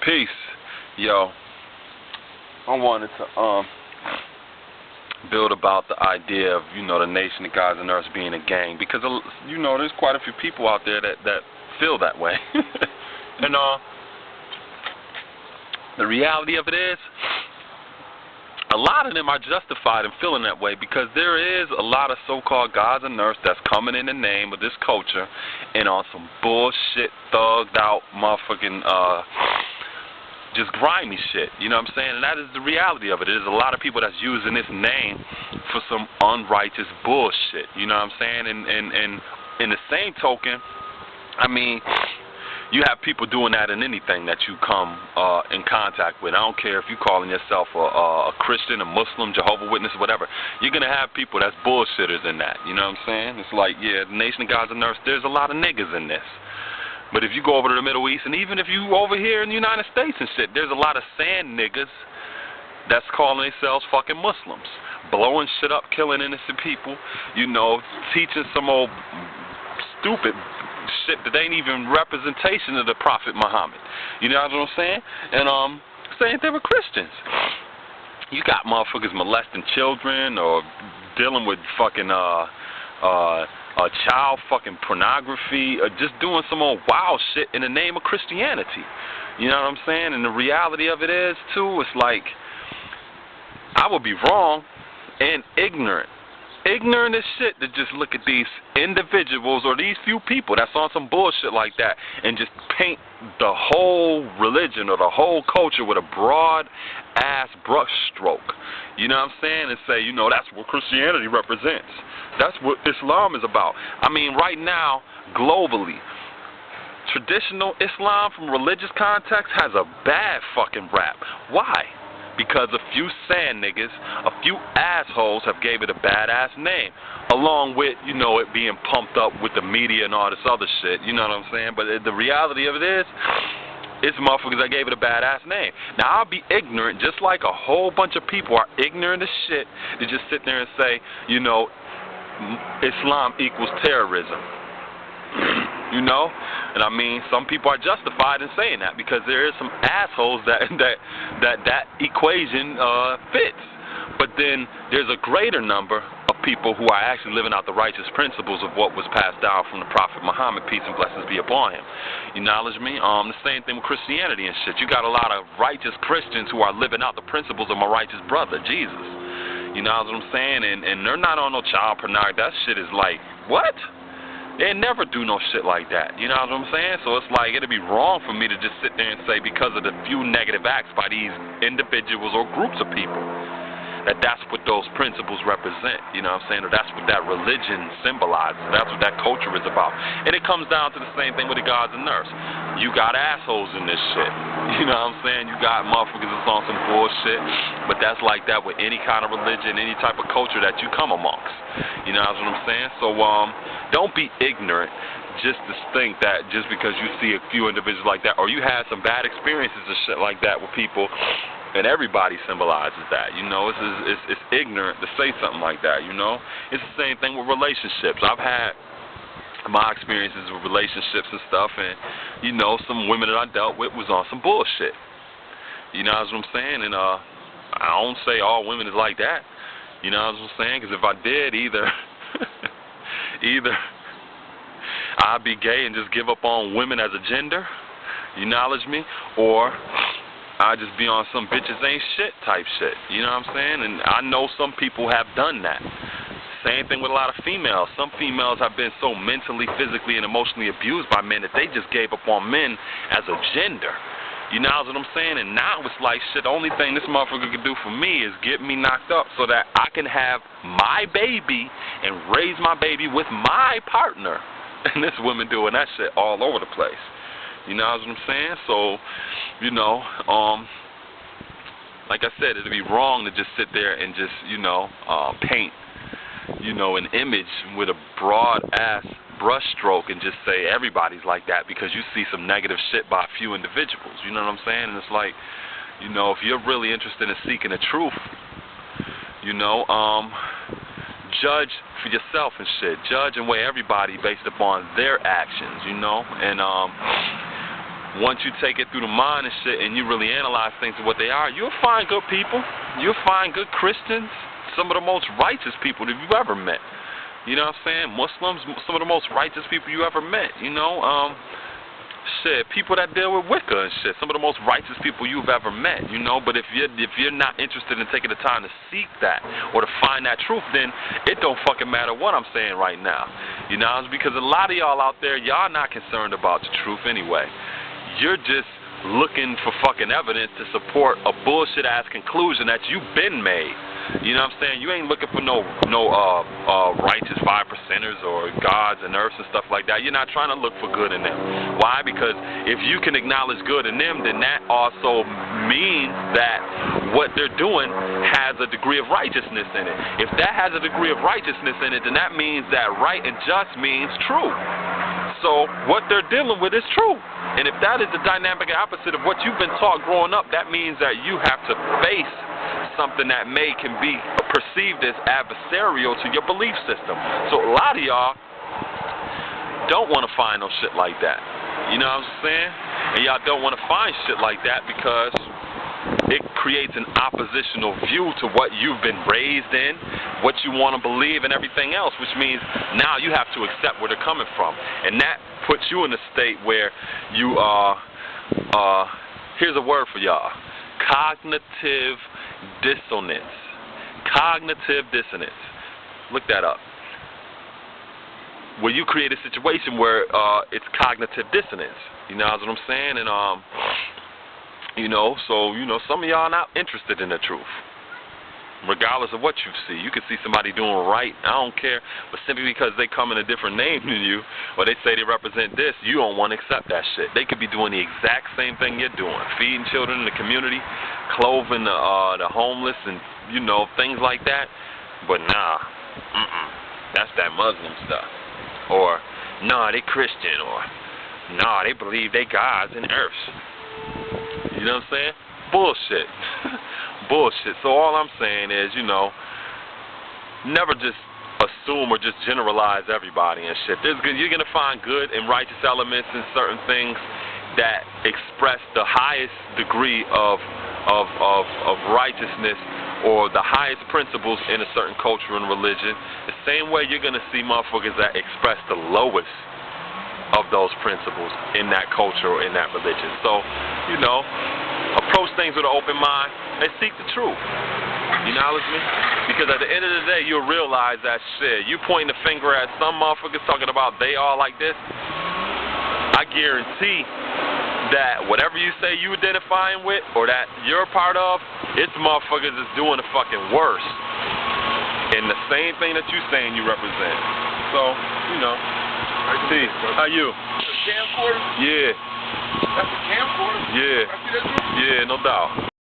Peace. Yo, I wanted to build about the idea of, the Nation of Gods and Earth being a gang, because there's quite a few people out there that feel that way. And the reality of it is, a lot of them are justified in feeling that way, because there is a lot of so-called gods and earths that's coming in the name of this culture and on some bullshit, thugged out motherfucking just grimy shit, you know what I'm saying? And that is the reality of it. There's a lot of people that's using this name for some unrighteous bullshit, you know what I'm saying? And in the same token, I mean, you have people doing that in anything that you come in contact with. I don't care if you're calling yourself a Christian, a Muslim, Jehovah's Witness, whatever. You're going to have people that's bullshitters in that, you know what I'm saying? It's like, yeah, the Nation of Gods and Earth, there's a lot of niggas in this. But if you go over to the Middle East, and even if you over here in the United States and shit, there's a lot of sand niggas that's calling themselves fucking Muslims, blowing shit up, killing innocent people, teaching some old stupid shit that ain't even representation of the Prophet Muhammad. You know what I'm saying? And saying they were Christians. You got motherfuckers molesting children or dealing with fucking child fucking pornography, or just doing some old wild shit in the name of Christianity. You know what I'm saying? And the reality of it is, too, it's like, I would be wrong and ignorant as shit to just look at these individuals or these few people that's on some bullshit like that and just paint the whole religion or the whole culture with a broad ass brush stroke. You know what I'm saying? And say, that's what Christianity represents. That's what Islam is about. I mean, right now, globally, traditional Islam from religious context has a bad fucking rap. Why? Because a few sand niggas, a few assholes have gave it a badass name, along with, it being pumped up with the media and all this other shit, you know what I'm saying? But the reality of it is, it's motherfuckers that gave it a badass name. Now, I'll be ignorant, just like a whole bunch of people are ignorant as shit, to just sit there and say, Islam equals terrorism. And I mean, some people are justified in saying that, because there is some assholes that equation fits. But then there's a greater number of people who are actually living out the righteous principles of what was passed down from the Prophet Muhammad, peace and blessings be upon him. You knowledge me? The same thing with Christianity and shit. You got a lot of righteous Christians who are living out the principles of my righteous brother, Jesus. You know what I'm saying? And they're not on no child pornography. That shit is like, what? They never do no shit like that. You know what I'm saying? So it's like, it'd be wrong for me to just sit there and say, because of the few negative acts by these individuals or groups of people, that's what those principles represent. You know what I'm saying? Or that's what that religion symbolizes. That's what that culture is about. And it comes down to the same thing with the gods and earths. You got assholes in this shit. You know what I'm saying? You got motherfuckers that's on some bullshit. But that's like that with any kind of religion, any type of culture that you come amongst. You know what I'm saying? So don't be ignorant just to think that just because you see a few individuals like that, or you had some bad experiences and shit like that with people, and everybody symbolizes that. It's ignorant to say something like that. It's the same thing with relationships. I've had my experiences with relationships and stuff, and some women that I dealt with was on some bullshit. You know what I'm saying? And I don't say all women is like that. You know what I'm saying? Because if I did, either I'd be gay and just give up on women as a gender, you knowledge me, or I just be on some bitches ain't shit type shit. You know what I'm saying? And I know some people have done that. Same thing with a lot of females. Some females have been so mentally, physically, and emotionally abused by men that they just gave up on men as a gender. You know what I'm saying? And now it's like, shit, the only thing this motherfucker can do for me is get me knocked up so that I can have my baby and raise my baby with my partner. And this woman doing that shit all over the place. You know what I'm saying? So, like I said, it'd be wrong to just sit there and just, paint, an image with a broad-ass brush stroke and just say everybody's like that because you see some negative shit by a few individuals. You know what I'm saying? And it's like, if you're really interested in seeking the truth, judge for yourself and shit. Judge and weigh everybody based upon their actions, and once you take it through the mind and shit, and you really analyze things for what they are, you'll find good people. You'll find good Christians, some of the most righteous people that you've ever met. You know what I'm saying? Muslims, some of the most righteous people you ever met. You know, shit, people that deal with Wicca and shit, some of the most righteous people you've ever met. You know, but if you're not interested in taking the time to seek that or to find that truth, then it don't fucking matter what I'm saying right now. You know, it's because a lot of y'all out there, y'all not concerned about the truth anyway. You're just looking for fucking evidence to support a bullshit ass conclusion that you've been made. You know what I'm saying? You ain't looking for no righteous 5%ers or gods and earths and stuff like that. You're not trying to look for good in them. Why? Because if you can acknowledge good in them, then that also means that what they're doing has a degree of righteousness in it. If that has a degree of righteousness in it, then that means that right and just means true. So what they're dealing with is true. And if that is the dynamic opposite of what you've been taught growing up, that means that you have to face something that can be perceived as adversarial to your belief system. So a lot of y'all don't want to find no shit like that. You know what I'm saying? And y'all don't want to find shit like that because it creates an oppositional view to what you've been raised in, what you want to believe, and everything else, which means now you have to accept where they're coming from. And that puts you in a state where you are, here's a word for y'all, cognitive dissonance. Cognitive dissonance. Look that up. Where you create a situation where it's cognitive dissonance. You know what I'm saying? And you know, so you know, some of y'all not interested in the truth. Regardless of what you see. You can see somebody doing right, I don't care, but simply because they come in a different name than you, or they say they represent this, you don't want to accept that shit. They could be doing the exact same thing you're doing, feeding children in the community, clothing the homeless, and you know, things like that. But nah, that's that Muslim stuff. Or nah, they Christian, or nah, they believe they gods and earths. You know what I'm saying? Bullshit. Bullshit. So all I'm saying is, you know, never just assume or just generalize everybody and shit. You're going to find good and righteous elements in certain things that express the highest degree of righteousness or the highest principles in a certain culture and religion. The same way you're going to see motherfuckers that express the lowest of those principles in that culture or in that religion. So, you know, approach things with an open mind and seek the truth. You know what I mean? Because at the end of the day, you'll realize that shit. You pointing the finger at some motherfuckers talking about they all like this, I guarantee that whatever you say you identifying with or that you're a part of, it's motherfuckers that's doing the fucking worst. And the same thing that you saying you represent. So, you know. See, how you? The camcorder? Yeah. That's a camcorder? Yeah. I see that too? Yeah, no doubt.